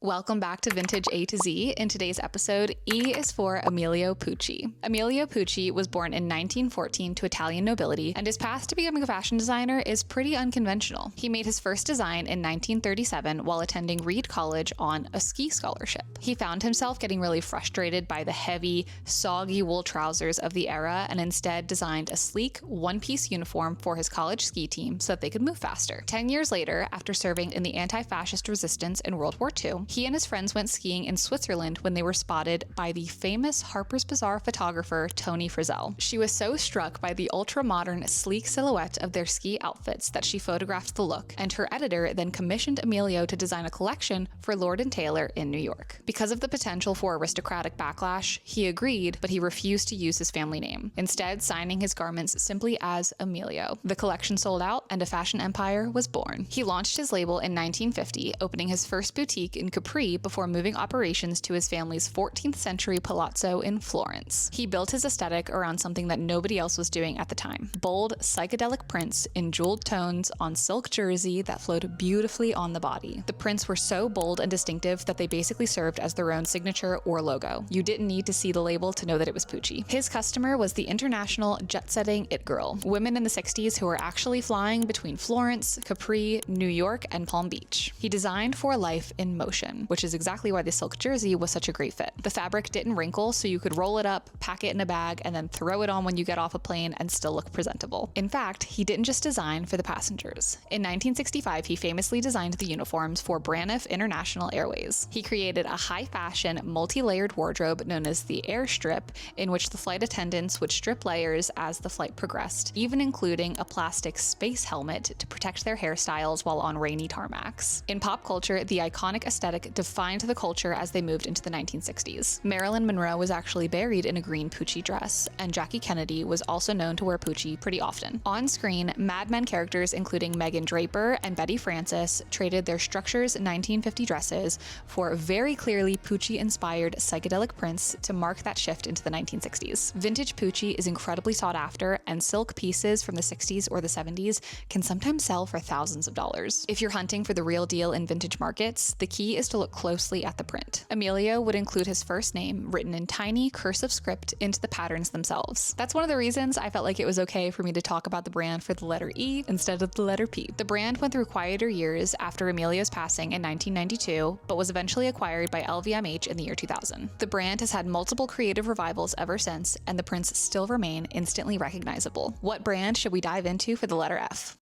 Welcome back to Vintage A to Z. In today's episode, E is for Emilio Pucci. Emilio Pucci was born in 1914 to Italian nobility, and his path to becoming a fashion designer is pretty unconventional. He made his first design in 1937 while attending Reed College on a ski scholarship. He found himself getting really frustrated by the heavy, soggy wool trousers of the era and instead designed a sleek, one-piece uniform for his college ski team so that they could move faster. 10 years later, after serving in the anti-fascist resistance in World War II, he and his friends went skiing in Switzerland when they were spotted by the famous Harper's Bazaar photographer Toni Frizzell. She was so struck by the ultra-modern, sleek silhouette of their ski outfits that she photographed the look, and her editor then commissioned Emilio to design a collection for Lord & Taylor in New York. Because of the potential for aristocratic backlash, he agreed, but he refused to use his family name, instead signing his garments simply as Emilio. The collection sold out, and a fashion empire was born. He launched his label in 1950, opening his first boutique in Capri before moving operations to his family's 14th century palazzo in Florence. He built his aesthetic around something that nobody else was doing at the time: bold, psychedelic prints in jeweled tones on silk jersey that flowed beautifully on the body. The prints were so bold and distinctive that they basically served as their own signature or logo. You didn't need to see the label to know that it was Pucci. His customer was the international jet-setting it girl, women in the 60s who were actually flying between Florence, Capri, New York, and Palm Beach. He designed for a life in motion, which is exactly why the silk jersey was such a great fit. The fabric didn't wrinkle, so you could roll it up, pack it in a bag, and then throw it on when you get off a plane and still look presentable. In fact, he didn't just design for the passengers. In 1965, he famously designed the uniforms for Braniff International Airways. He created a high-fashion, multi-layered wardrobe known as the airstrip, in which the flight attendants would strip layers as the flight progressed, even including a plastic space helmet to protect their hairstyles while on rainy tarmacs. In pop culture, the iconic aesthetic defined the culture as they moved into the 1960s. Marilyn Monroe was actually buried in a green Pucci dress, and Jackie Kennedy was also known to wear Pucci pretty often. On screen, Mad Men characters including Megan Draper and Betty Francis traded their Structures 1950 dresses for very clearly Pucci-inspired psychedelic prints to mark that shift into the 1960s. Vintage Pucci is incredibly sought after, and silk pieces from the 60s or the 70s can sometimes sell for thousands of dollars. If you're hunting for the real deal in vintage markets, the key is to look closely at the print. Emilio would include his first name written in tiny cursive script into the patterns themselves. That's one of the reasons I felt like it was okay for me to talk about the brand for the letter E instead of the letter P. The brand went through quieter years after Emilio's passing in 1992, but was eventually acquired by LVMH in the year 2000. The brand has had multiple creative revivals ever since, and the prints still remain instantly recognizable. What brand should we dive into for the letter F?